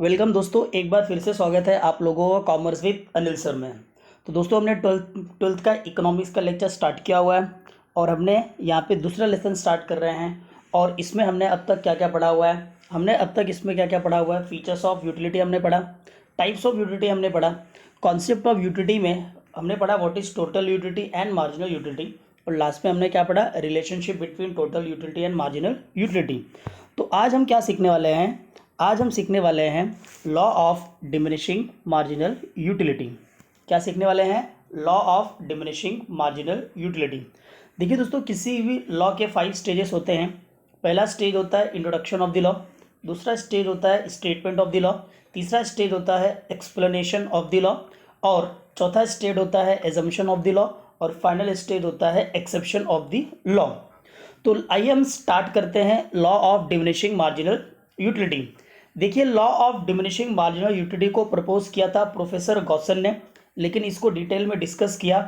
Welcome दोस्तों, एक बार फिर से स्वागत है आप लोगों का कॉमर्स विद अनिल सर में। तो दोस्तों हमने ट्वेल्थ का इकोनॉमिक्स का लेक्चर स्टार्ट किया हुआ है और हमने यहाँ पे दूसरा लेसन स्टार्ट कर रहे हैं। और इसमें हमने अब तक क्या क्या पढ़ा हुआ है, हमने अब तक इसमें क्या क्या पढ़ा हुआ है। फीचर्स ऑफ यूटिलिटी हमने पढ़ा, टाइप्स ऑफ यूटिलिटी हमने पढ़ा, कॉन्सेप्ट ऑफ यूटिलिटी में हमने पढ़ा what is total utility and marginal utility, और लास्ट में हमने क्या पढ़ा, relationship between total utility and marginal utility. तो आज हम क्या सीखने वाले हैं, आज हम सीखने वाले हैं law of diminishing marginal utility. क्या सीखने वाले हैं? Law of diminishing marginal utility. देखिए दोस्तों, किसी भी लॉ के 5 स्टेजेस होते हैं। पहला स्टेज होता है इंट्रोडक्शन ऑफ द लॉ, दूसरा स्टेज होता है स्टेटमेंट ऑफ द लॉ, तीसरा स्टेज होता है एक्सप्लेनेशन ऑफ द लॉ, और चौथा स्टेज होता है एजम्पशन ऑफ द लॉ, और फाइनल स्टेज होता है एक्सेप्शन ऑफ द लॉ। तो आइए हम स्टार्ट करते हैं law of diminishing marginal utility. देखिए, law of diminishing marginal utility को प्रपोज किया था प्रोफेसर गॉसन ने, लेकिन इसको डिटेल में डिस्कस किया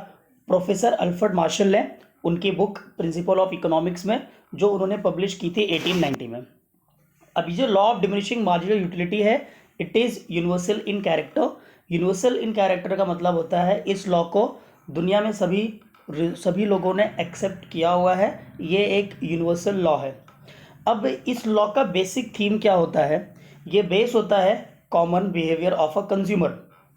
प्रोफेसर अल्फ्रेड मार्शल ने उनकी बुक प्रिंसिपल ऑफ इकोनॉमिक्स में, जो उन्होंने पब्लिश की थी 1890 में। अभी जो law of diminishing marginal utility है, it is universal in character. Universal in character का मतलब होता है इस लॉ को दुनिया में सभी लोगों ने एक्सेप्ट किया हुआ है, ये एक यूनिवर्सल लॉ है। अब इस लॉ का बेसिक थीम क्या होता है? ये बेस होता है common behaviour of a consumer,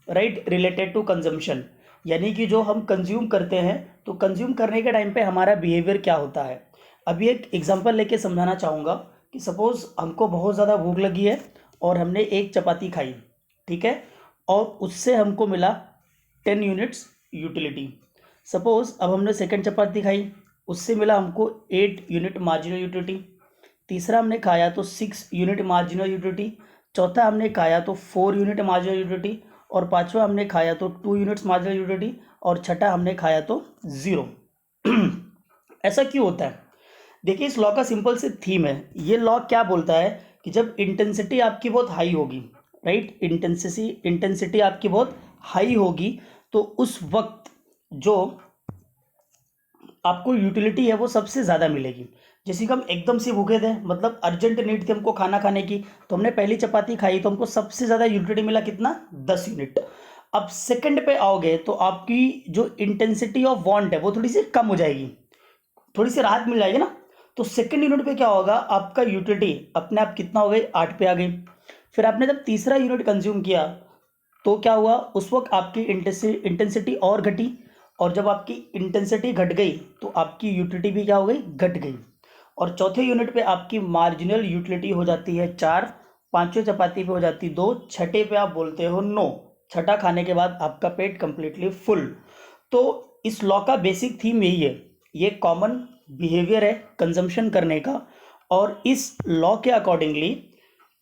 right, related to consumption. यानी कि जो हम कंज्यूम करते हैं, तो कंज्यूम करने के टाइम पे हमारा बिहेवियर क्या होता है। अभी एक एग्जांपल लेके समझाना चाहूँगा कि सपोज़ हमको बहुत ज़्यादा भूख लगी है और हमने एक चपाती खाई, ठीक है, और उससे हमको मिला 10 यूनिट्स यूटिलिटी। सपोज़ अब हमने सेकंड चपाती खाई, उससे मिला हमको 8 यूनिट मार्जिनल यूटिलिटी। तीसरा हमने खाया तो 6 यूनिट मार्जिनल यूटिलिटी, चौथा हमने खाया तो 4 यूनिट मार्जिनल यूटिलिटी, और पांचवा हमने खाया तो 2 यूनिट्स मार्जिनल यूटिलिटी, और छठा हमने खाया तो 0। ऐसा क्यों होता है? देखिए, इस लॉ का सिंपल से थीम है। ये लॉ क्या बोलता है कि जब इंटेंसिटी आपकी बहुत हाई होगी, राइट, इंटेंसिटी आपकी बहुत हाई होगी, तो उस वक्त जो आपको यूटिलिटी है वो सबसे ज़्यादा मिलेगी। जैसे कि हम एकदम से भूखे थे, मतलब अर्जेंट नीड थी हमको खाना खाने की, तो हमने पहली चपाती खाई तो हमको सबसे ज़्यादा यूटिलिटी मिला कितना? 10 यूनिट। अब सेकंड पे आओगे तो आपकी जो इंटेंसिटी ऑफ वांट है वो थोड़ी सी कम हो जाएगी, थोड़ी सी राहत मिल जाएगी ना। तो सेकंड यूनिट पे क्या होगा, आपका यूटिलिटी अपने आप कितना हो गई? 8 पे आ गई। फिर आपने जब तीसरा यूनिट कंज्यूम किया तो क्या हुआ, उस वक्त आपकी इंटेंसिटी और घटी, और जब आपकी इंटेंसिटी घट गई तो आपकी यूटिलिटी भी क्या हो गई? घट गई। और चौथे यूनिट पे आपकी मार्जिनल यूटिलिटी हो जाती है 4, पांचवें चपाती पे हो जाती 2, छठे पे आप बोलते हो 9। छठा खाने के बाद आपका पेट कंप्लीटली फुल। तो इस लॉ का बेसिक थीम यही है, ये कॉमन बिहेवियर है कंजम्पशन करने का। और इस लॉ के अकॉर्डिंगली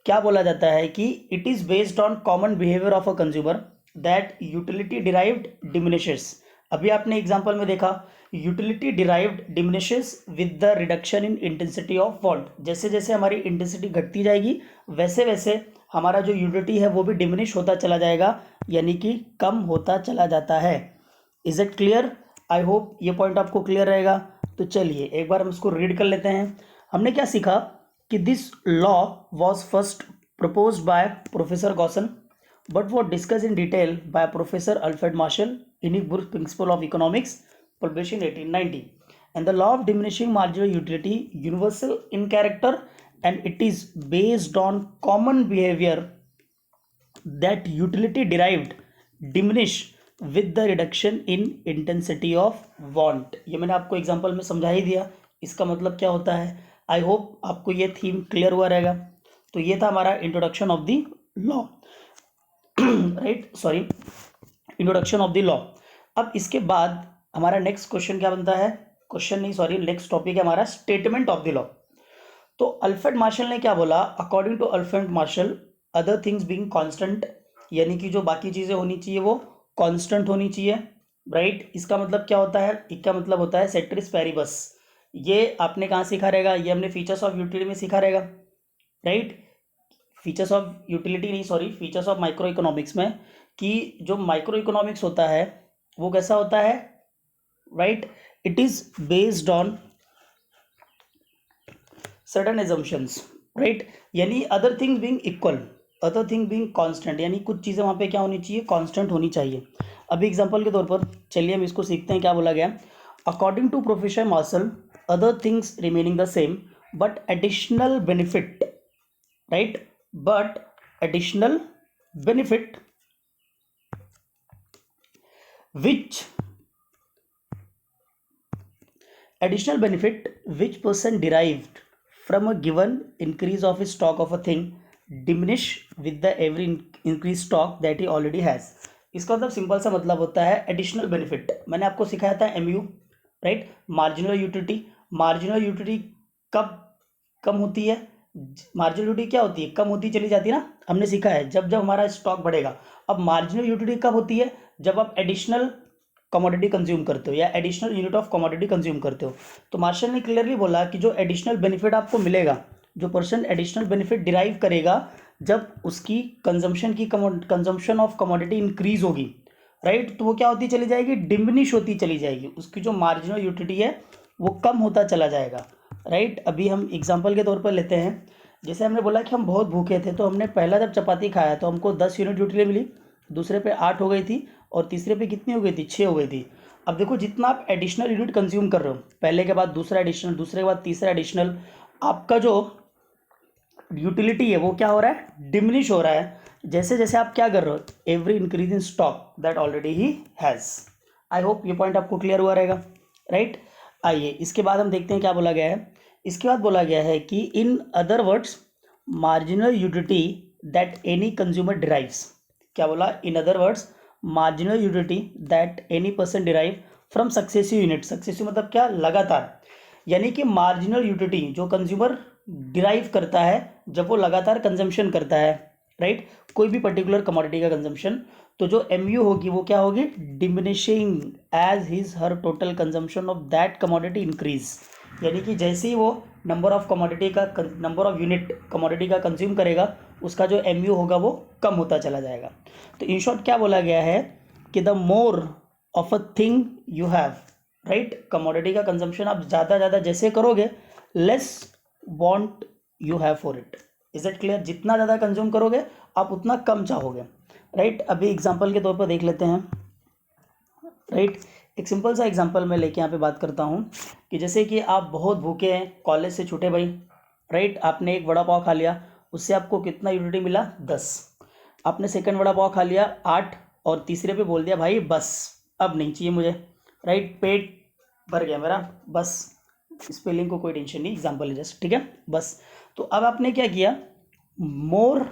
क्या बोला जाता है कि it is based on common behaviour of a consumer that utility derived diminishes. अभी आपने एग्जांपल में देखा, utility derived diminishes with the reduction in intensity of want. जैसे जैसे हमारी इंटेंसिटी घटती जाएगी, वैसे वैसे हमारा जो यूटिलिटी है वो भी डिमिनिश होता चला जाएगा, यानी कि कम होता चला जाता है। Is it clear? I hope ये पॉइंट आपको क्लियर रहेगा। तो चलिए एक बार हम इसको रीड कर लेते हैं। हमने क्या सीखा कि this law was first propose by professor Gaussian, but were discussed in detail by Professor Alfred Marshall in his book Principle of Economics, published in 1890. And the law of diminishing marginal utility, universal in character, and it is based on common behavior that utility derived diminish with the reduction in intensity of want. ये मैंने आपको example में समझा ही दिया, इसका मतलब क्या होता है। आई होप आपको ये थीम क्लियर हुआ रहेगा। तो ये था हमारा introduction of the law, right, sorry, introduction of the law. अब इसके बाद हमारा नेक्स्ट क्वेश्चन क्या बनता है, क्वेश्चन नहीं सॉरी, नेक्स्ट टॉपिक है हमारा स्टेटमेंट ऑफ द लॉ। तो अल्फ्रेड मार्शल ने क्या बोला, according to Alfred Marshall, other things being constant, यानी कि जो बाकी चीज़ें होनी चाहिए वो कांस्टेंट होनी चाहिए, राइट। इसका मतलब क्या होता है, इसका मतलब होता है सेक्टरिस पैरिबस। ये आपने कहाँ सीखा रहेगा, ये हमने फीचर्स ऑफ यूटिलिटी में सीखा रहेगा, राइट। फीचर्स ऑफ यूटिलिटी नहीं sorry, features of micro economics में, कि जो माइक्रो इकोनॉमिक्स होता है वो कैसा होता है, right, it is based on certain assumptions, right, यानी other things being equal, other thing being constant, यानी कुछ चीज़ें वहाँ पे क्या होनी चाहिए, कांस्टेंट होनी चाहिए। अभी एग्जांपल के तौर पर चलिए हम इसको सीखते हैं। क्या बोला गया, according to professor Marshall other things remaining the same but additional benefit, right, but additional benefit which person derived from a given increase of stock of a thing diminish with the every increased stock that he already has। इसका मतलब simple सा मतलब होता है additional benefit. मैंने आपको सिखाया था MU, right, marginal utility. Marginal utility कब कम होती है, मार्जिनल यूटिलिटी क्या होती है, कम होती चली जाती है ना, हमने सीखा है जब जब हमारा स्टॉक बढ़ेगा। अब मार्जिनल यूटिलिटी कब होती है, जब आप एडिशनल कमोडिटी कंज्यूम करते हो या additional unit of commodity consume करते हो। तो मार्शल ने क्लियरली बोला कि जो एडिशनल बेनिफिट आपको मिलेगा, जो पर्सन एडिशनल बेनिफिट डिराइव करेगा जब उसकी कंजम्पशन ऑफ कमोडिटी इंक्रीज होगी, राइट, तो वो क्या होती चली जाएगी, डिमिनिश होती चली जाएगी, उसकी जो मार्जिनल यूटिलिटी है वो कम होता चला जाएगा, राइट। अभी हम एग्जांपल के तौर पर लेते हैं, जैसे हमने बोला कि हम बहुत भूखे थे, तो हमने पहला जब चपाती खाया तो हमको 10 यूनिट यूटिलिटी मिली, दूसरे पे 8 हो गई थी और तीसरे पे कितनी हो गई थी, 6 हो गई थी। अब देखो जितना आप एडिशनल यूनिट कंज्यूम कर रहे हो, पहले के बाद दूसरा एडिशनल, दूसरे के बाद तीसरा एडिशनल, आपका जो यूटिलिटी है वो क्या हो रहा है, डिमिनिश हो रहा है। जैसे जैसे आप क्या कर रहे हो, every increase in stock that already he has. I hope ये पॉइंट आपको क्लियर हुआ रहेगा, राइट। आइए इसके बाद हम देखते हैं क्या बोला गया है। इसके बाद बोला गया है कि in other words marginal utility that any consumer derives. क्या बोला, in other words marginal utility that any person derive from successive unit. Successive मतलब क्या, लगातार, यानी कि मार्जिनल यूटिलिटी जो कंज्यूमर डिराइव करता है जब वो लगातार कंजम्पशन करता है, राइट, कोई भी पर्टिकुलर कमोडिटी का कंजम्पशन, तो जो एमयू होगी वो क्या होगी, diminishing as his her total consumption of that commodity increase. यानी कि जैसे ही वो नंबर ऑफ यूनिट कमोडिटी का कंज्यूम करेगा, उसका जो एमयू होगा वो कम होता चला जाएगा। तो इन शॉर्ट क्या बोला गया है कि the more of a thing you have, right, commodity का कंजम्पशन आप ज़्यादा जैसे करोगे, less want you have for it. Is it clear, जितना ज़्यादा कंज्यूम करोगे आप उतना कम चाहोगे, राइट। अभी एग्जांपल के तौर पर देख लेते हैं, राइट। एक सिंपल सा एग्जांपल मैं लेके यहाँ पे बात करता हूँ कि जैसे कि आप बहुत भूखे हैं, कॉलेज से छूटे भाई, राइट, आपने एक वड़ा पाव खा लिया, उससे आपको कितना यूनिटी मिला, 10। आपने सेकंड वड़ा पाव खा लिया, 8, और तीसरे पे बोल दिया भाई बस अब नहीं चाहिए मुझे, राइट, पेट भर गया मेरा, बस। स्पेलिंग को कोई टेंशन नहीं, एग्जाम्पल है जस्ट, ठीक है, बस। तो अब आपने क्या किया, मोर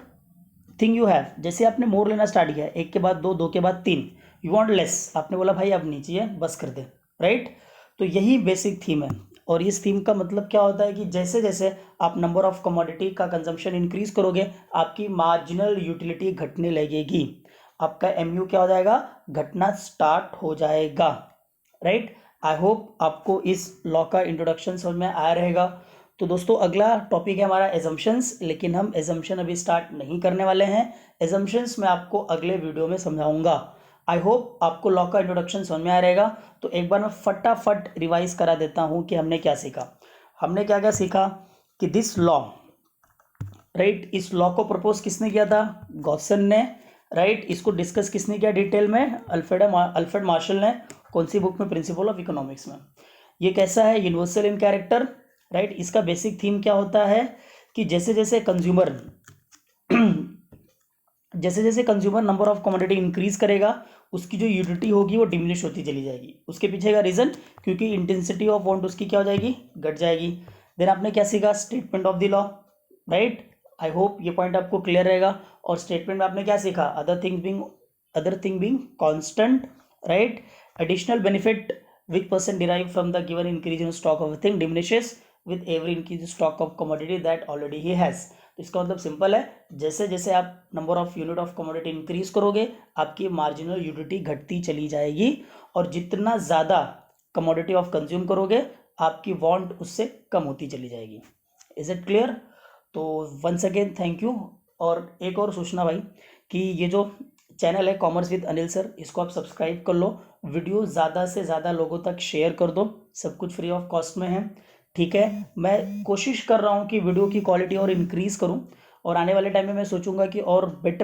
थिंग यू हैव, जैसे आपने मोर लेना स्टार्ट किया, 1 के बाद 2, 2 के बाद 3, यू वांट लेस, आपने बोला भाई अब नहीं चाहिए, बस कर दे, राइट। तो यही बेसिक थीम है, और इस थीम का मतलब क्या होता है कि जैसे जैसे आप नंबर ऑफ कमोडिटी का कंजम्पशन इंक्रीज करोगे, आपकी मार्जिनल यूटिलिटी घटने लगेगी, आपका एमयू क्या हो जाएगा, घटना स्टार्ट हो जाएगा, राइट। आई होप आपको इस लॉ का इंट्रोडक्शन समझ में आया रहेगा। तो दोस्तों अगला टॉपिक है हमारा एजम्पशंस, लेकिन हम एजम्पशन अभी स्टार्ट नहीं करने वाले हैं, एजम्पशंस मैं आपको अगले वीडियो में समझाऊंगा। आई होप आपको लॉ का इंट्रोडक्शन समझ में आ रहेगा। तो एक बार मैं फटाफट रिवाइज करा देता हूँ कि हमने क्या सीखा। हमने क्या क्या सीखा कि दिस लॉ, राइट, इस लॉ को प्रपोज किसने किया था, गॉसन ने, राइट। इसको डिस्कस किसने किया डिटेल में, अल्फ्रेड मार्शल ने, कौन सी बुक में, प्रिंसिपल ऑफ इकोनॉमिक्स में। ये कैसा है, यूनिवर्सल इन कैरेक्टर, राइट। इसका बेसिक थीम क्या होता है कि जैसे जैसे consumer number of commodity increase करेगा, उसकी जो यूटिलिटी होगी वो डिमिनिश होती चली जाएगी। उसके पीछे का रीजन, क्योंकि इंटेंसिटी ऑफ वांट उसकी क्या हो जाएगी, घट जाएगी। देन आपने क्या सीखा, statement of the law, right. I hope ये पॉइंट आपको क्लियर रहेगा। और स्टेटमेंट में आपने क्या सीखा, other thing being constant, right, additional benefit which person derived from the given increase in stock of a thing diminishes with every increase in stock of commodity that already he has। तो इसका मतलब simple है, जैसे जैसे आप number of unit of commodity increase करोगे, आपकी marginal utility घटती चली जाएगी, और जितना ज़्यादा कमोडिटी ऑफ कंज्यूम करोगे, आपकी वांट उससे कम होती चली जाएगी। Is it clear. तो वंस अगेन थैंक यू। और एक और सूचना भाई कि ये जो चैनल है कॉमर्स विद अनिल सर, इसको आप सब्सक्राइब कर लो, वीडियो ज़्यादा से ज़्यादा लोगों तक शेयर कर दो, सब कुछ फ्री ऑफ कॉस्ट में है, ठीक है। मैं कोशिश कर रहा हूँ कि वीडियो की क्वालिटी और इंक्रीज़ करूँ, और आने वाले टाइम में मैं सोचूंगा कि और बेटर